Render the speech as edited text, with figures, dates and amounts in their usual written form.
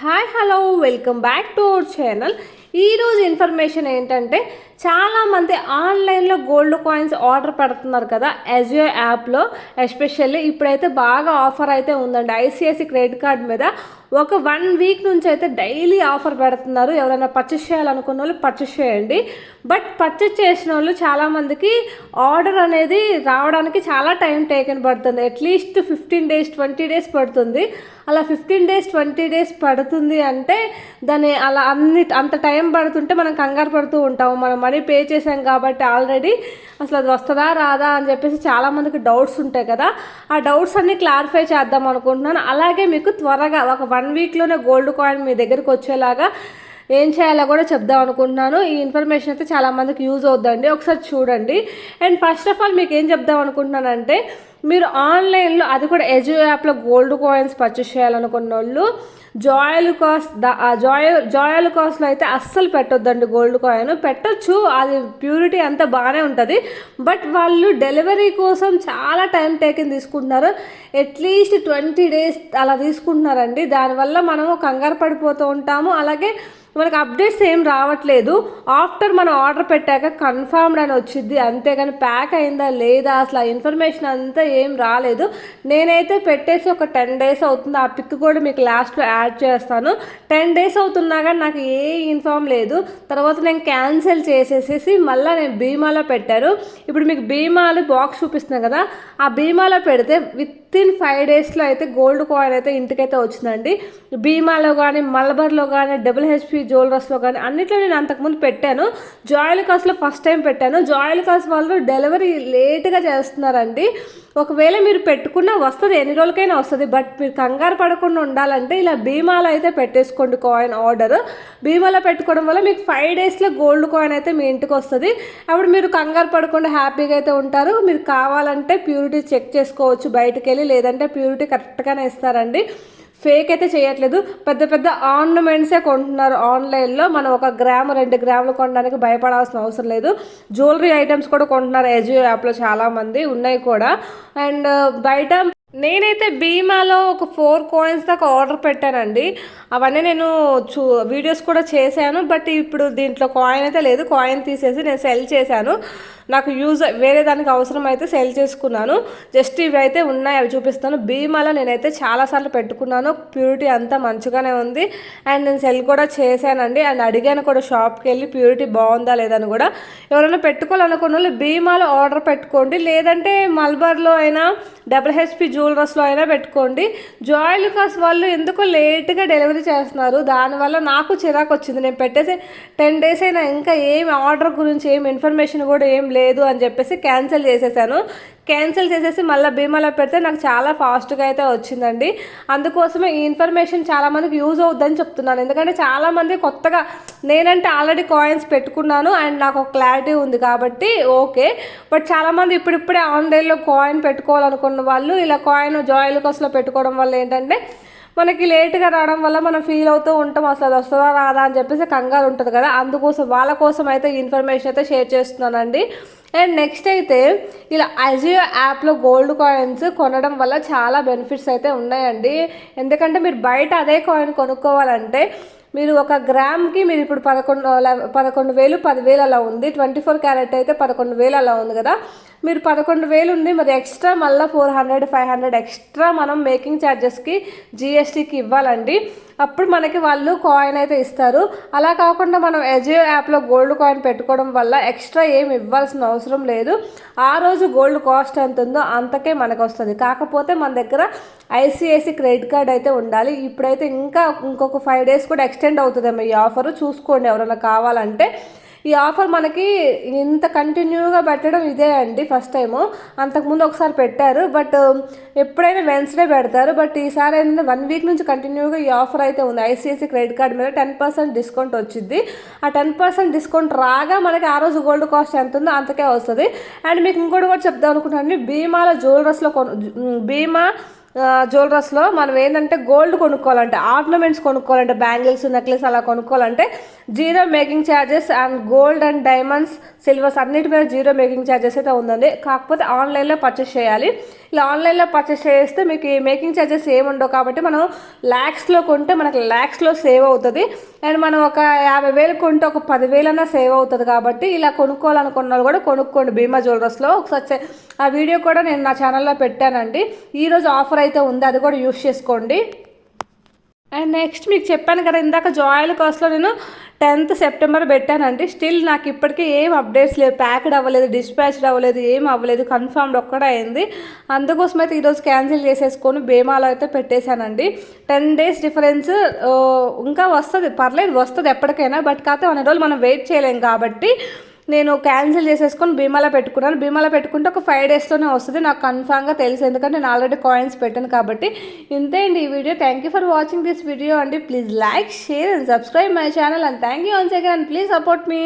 Hi hello welcome back to our channel. ఈరోజు information ఏంటంటే చాలామంది ఆన్లైన్లో గోల్డ్ కాయిన్స్ ఆర్డర్ పెడుతున్నారు కదా, అజియో యాప్లో ఎస్పెషల్లీ ఇప్పుడైతే బాగా ఆఫర్ అయితే ఉందండి. ఐసిఐసి క్రెడిట్ కార్డ్ మీద ఒక 1 వీక్ నుంచి అయితే డైలీ ఆఫర్ పెడుతున్నారు. ఎవరైనా పర్చేస్ చేయాలనుకున్న వాళ్ళు పర్చేస్ చేయండి. బట్ పర్చేస్ చేసిన వాళ్ళు చాలామందికి ఆర్డర్ అనేది రావడానికి చాలా టైం టేకెన్ పడుతుంది. అట్లీస్ట్ 15 days 20 days పడుతుంది. అలా 15 days 20 days పడుతుంది అంటే దాన్ని అలా అంత టైం పడుతుంటే మనం కంగారు పడుతూ ఉంటాము. మనం మనీ పే చేసాం కాబట్టి ఆల్రెడీ అసలు అది వస్తుందా రాదా అని చెప్పేసి చాలామందికి డౌట్స్ ఉంటాయి కదా. ఆ డౌట్స్ అన్నీ క్లారిఫై చేద్దాం అనుకుంటున్నాను. అలాగే మీకు త్వరగా ఒక 1 వీక్లోనే గోల్డ్ కాయిన్ మీ దగ్గరికి వచ్చేలాగా ఏం చేయాలో కూడా చెప్దాం అనుకుంటున్నాను. ఈ ఇన్ఫర్మేషన్ అయితే చాలామందికి యూజ్ అవుద్దండి, ఒకసారి చూడండి. అండ్ ఫస్ట్ ఆఫ్ ఆల్ మీకు ఏం చెప్దాం అనుకుంటున్నానంటే, మీరు ఆన్లైన్లో అది కూడా అజియో యాప్లో గోల్డ్ కాయిన్స్ పర్చేస్ చేయాలనుకున్న వాళ్ళు జాయలుకాస్లో అయితే అస్సలు పెట్టొద్దండి. గోల్డ్ కాయిన్ పెట్టొచ్చు, అది ప్యూరిటీ అంతా బాగానే ఉంటుంది. బట్ వాళ్ళు డెలివరీ కోసం చాలా టైం టేకింగ్ తీసుకుంటున్నారు. అట్లీస్ట్ 20 days అలా తీసుకుంటున్నారండి. దానివల్ల మనము కంగారు పడిపోతూ ఉంటాము. అలాగే మనకు అప్డేట్స్ ఏం రావట్లేదు. ఆఫ్టర్ మనం ఆర్డర్ పెట్టాక కన్ఫర్మ్డ్ అని వచ్చింది, అంతేగాని ప్యాక్ అయిందా లేదా అసలు ఆ ఇన్ఫర్మేషన్ అంతా ఏం రాలేదు. నేనైతే పెట్టేసి ఒక 10 days అవుతుంది. ఆ పిక్ కూడా మీకు లాస్ట్లో యాడ్ చేస్తాను. 10 days అవుతున్నా కానీ నాకు ఏ ఇన్ఫామ్ లేదు. తర్వాత నేను క్యాన్సిల్ చేసేసేసి మళ్ళీ నేను బీమాలో పెట్టాను. ఇప్పుడు మీకు బీమాలో బాక్స్ చూపిస్తున్నాను కదా, ఆ బీమాలో పెడితే వితిన్ 5 daysలో అయితే గోల్డ్ కాయిన్ అయితే ఇంటికైతే వచ్చిందండి. బీమాలో కానీ మలబార్లో కానీ WHP జ్యువెలర్స్లో కానీ అన్నిట్లో నేను అంతకుముందు పెట్టాను. జాయలుకాస్లో ఫస్ట్ టైం పెట్టాను. జాయలుకాస్ వాళ్ళు డెలివరీ లేట్గా చేస్తున్నారండి. ఒకవేళ మీరు పెట్టుకున్న వస్తుంది, ఎన్ని రోజులకైనా వస్తుంది. బట్ మీరు కంగారు పడకుండా ఉండాలంటే ఇలా బీమాలో అయితే పెట్టేసుకోండి కాయిన్ ఆర్డర్. బీమాలో పెట్టుకోవడం వల్ల మీకు 5 daysలో గోల్డ్ కాయిన్ అయితే మీ ఇంటికి వస్తుంది. అప్పుడు మీరు కంగారు పడకుండా హ్యాపీగా అయితే ఉంటారు. మీరు కావాలంటే ప్యూరిటీ చెక్ చేసుకోవచ్చు బయటకు వెళ్ళి, లేదంటే ప్యూరిటీ కరెక్ట్గానే ఇస్తారండి. ఫేక్ అయితే చేయట్లేదు. పెద్ద పెద్ద ఆర్నమెంట్సే కొంటున్నారు ఆన్లైన్లో. మనం 1 గ్రాము 2 గ్రాములు కొనడానికి భయపడాల్సిన అవసరం లేదు. జ్యువెలరీ ఐటమ్స్ కూడా కొంటున్నారు అజియో యాప్లో, చాలామంది ఉన్నాయి కూడా. అండ్ బయట నేనైతే బీమాలో ఒక 4 coins దాకా ఆర్డర్ పెట్టానండి. అవన్నీ నేను వీడియోస్ కూడా చేశాను. బట్ ఇప్పుడు దీంట్లో కాయిన్ అయితే లేదు. కాయిన్ తీసేసి నేను సెల్ చేశాను. నాకు వేరే దానికి అవసరం అయితే సెల్ చేసుకున్నాను. జస్ట్ ఇవి అయితే ఉన్నాయి, అవి చూపిస్తాను. బీమాలో నేనైతే చాలాసార్లు పెట్టుకున్నాను. ప్యూరిటీ అంతా మంచిగానే ఉంది. అండ్ నేను సెల్ కూడా చేశానండి. అండ్ అడిగాను కూడా షాప్కి వెళ్ళి ప్యూరిటీ బాగుందా లేదని కూడా. ఎవరైనా పెట్టుకోవాలనుకున్న వాళ్ళు బీమాలో ఆర్డర్ పెట్టుకోండి, లేదంటే మల్బార్లో అయినా WHP జ్యువెలర్స్లో అయినా పెట్టుకోండి. జాయలుకాస్ వాళ్ళు ఎందుకో లేట్గా డెలివరీ చేస్తున్నారు. దానివల్ల నాకు చిరాకు వచ్చింది. నేను పెట్టేసి 10 days అయినా ఇంకా ఏం ఆర్డర్ గురించి ఏం ఇన్ఫర్మేషన్ కూడా ఏం లేదు అని చెప్పేసి క్యాన్సిల్ చేసేసాను. క్యాన్సిల్ చేసేసి మళ్ళీ బీమాలో పెడితే నాకు చాలా ఫాస్ట్గా అయితే వచ్చిందండి. అందుకోసమే ఈ ఇన్ఫర్మేషన్ చాలామందికి యూజ్ అవుద్దని చెప్తున్నాను. ఎందుకంటే చాలామంది కొత్తగా, నేనంటే ఆల్రెడీ కాయిన్స్ పెట్టుకున్నాను అండ్ నాకు ఒక క్లారిటీ ఉంది కాబట్టి ఓకే. బట్ చాలామంది ఇప్పుడిప్పుడే ఆన్లైన్లో కాయిన్ పెట్టుకోవాలనుకున్న వాళ్ళు ఇలా కాయిన్ జాయలుకాస్లో పెట్టుకోవడం వల్ల ఏంటంటే మనకి లేట్గా రావడం వల్ల మనం ఫీల్ అవుతూ ఉంటాం, అసలు అది వస్తుందా రాదా అని చెప్పేసి కంగారు ఉంటుంది కదా. అందుకోసం వాళ్ళ కోసం అయితే ఇన్ఫర్మేషన్ అయితే షేర్ చేస్తున్నానండి. అండ్ నెక్స్ట్ అయితే ఇలా అజియో యాప్లో గోల్డ్ కాయిన్స్ కొనడం వల్ల చాలా బెనిఫిట్స్ అయితే ఉన్నాయండి. ఎందుకంటే మీరు బయట అదే కాయిన్ కొనుక్కోవాలంటే మీరు 1 గ్రామ్కి మీరు ఇప్పుడు 11,000 10,000 అలా ఉంది. 24 క్యారెట్ అయితే 11,000 అలా ఉంది కదా. మీరు 11,000 ఉంది, మరి ఎక్స్ట్రా మళ్ళీ 400 500 ఎక్స్ట్రా మనం మేకింగ్ ఛార్జెస్కి GSTకి ఇవ్వాలండి. అప్పుడు మనకి వాళ్ళు కాయిన్ అయితే ఇస్తారు. అలా కాకుండా మనం అజియో యాప్లో గోల్డ్ కాయిన్ పెట్టుకోవడం వల్ల ఎక్స్ట్రా ఏమి ఇవ్వాల్సిన అవసరం లేదు. ఆ రోజు గోల్డ్ కాస్ట్ ఎంత ఉందో అంతకే మనకు వస్తుంది. కాకపోతే మన దగ్గర ICICI క్రెడిట్ కార్డ్ అయితే ఉండాలి. ఇప్పుడైతే ఇంకొక 5 days కూడా ఎక్స్టెండ్ అవుతుందేమో ఈ ఆఫర్. చూసుకోండి ఎవరైనా కావాలంటే. ఈ ఆఫర్ మనకి ఇంత కంటిన్యూగా పెట్టడం ఇదే అండి ఫస్ట్ టైము. అంతకుముందు ఒకసారి పెట్టారు, బట్ ఎప్పుడైనా వెన్స్డే పెడతారు. బట్ ఈసారి ఏంటంటే 1 వీక్ నుంచి కంటిన్యూగా ఈ ఆఫర్ అయితే ఉంది. ICICI క్రెడిట్ కార్డ్ మీద 10% డిస్కౌంట్ వచ్చింది. ఆ 10% డిస్కౌంట్ రాగా మనకి ఆ రోజు గోల్డ్ కాస్ట్ ఎంత ఉందో అంతకే వస్తుంది. అండ్ మీకు ఇంకోటి కూడా చెప్దాం అనుకుంటాను, బీమాలో జ్యువెలర్స్లో బీమా జ్యువెలర్స్లో మనం ఏంటంటే గోల్డ్ కొనుక్కోవాలంటే, ఆర్నమెంట్స్ కొనుక్కోవాలంటే, బ్యాంగిల్స్ నెక్లెస్ అలా కొనుక్కోవాలంటే zero making charges and gold and diamonds silvers అన్నిటి మీద జీరో మేకింగ్ ఛార్జెస్ అయితే ఉందండి. కాకపోతే ఆన్లైన్లో పర్చేస్ చేయాలి. ఇలా ఆన్లైన్లో పర్చేస్ చేస్తే మీకు ఈ మేకింగ్ ఛార్జెస్ ఏముండవు కాబట్టి మనం ల్యాక్స్లో కొంటే మనకు ల్యాక్స్లో సేవ్ అవుతుంది. అండ్ మనం ఒక 50,000 కొంటే ఒక 10,000 సేవ్ అవుతుంది. కాబట్టి ఇలా కొనుక్కోవాలనుకున్న వాళ్ళు కూడా కొనుక్కోండి భీమా జ్యువెలర్స్లో. ఒకసారి ఆ వీడియో కూడా నేను నా ఛానల్లో పెట్టానండి. ఈరోజు ఆఫర్ అయితే ఉంది, అది కూడా యూస్ చేసుకోండి. అండ్ నెక్స్ట్ మీకు చెప్పాను కదా ఇందాక జాయిల్ కాస్ట్లో నేను 10th సెప్టెంబర్ పెట్టానండి. స్టిల్ నాకు ఇప్పటికీ ఏం అప్డేట్స్ లేవు, ప్యాక్డ్ అవ్వలేదు, డిస్పాచ్డ్ అవ్వలేదు, ఏం అవ్వలేదు, కన్ఫర్మ్డ్ ఒక్కడే అయింది. అందుకోసం అయితే ఈరోజు క్యాన్సిల్ చేసేసుకొని భీమాలో అయితే పెట్టేశానండి. 10 days డిఫరెన్స్ ఇంకా వస్తుంది, పర్లేదు వస్తుంది ఎప్పటికైనా. బట్ కాకపోతే 1 రోజులు మనం వెయిట్ చేయలేం కాబట్టి నేను క్యాన్సిల్ చేసేసుకొని భీమాలో పెట్టుకున్నాను. భీమాలో పెట్టుకుంటే ఒక 5 daysలోనే వస్తుంది, నాకు కన్ఫామ్గా తెలుసు, ఎందుకంటే నేను ఆల్రెడీ కాయిన్స్ పెట్టాను కాబట్టి. ఇంతే అండి ఈ వీడియో. Thank you for watching this video అండి. Please like, share and subscribe my channel and thank you once again and please support me.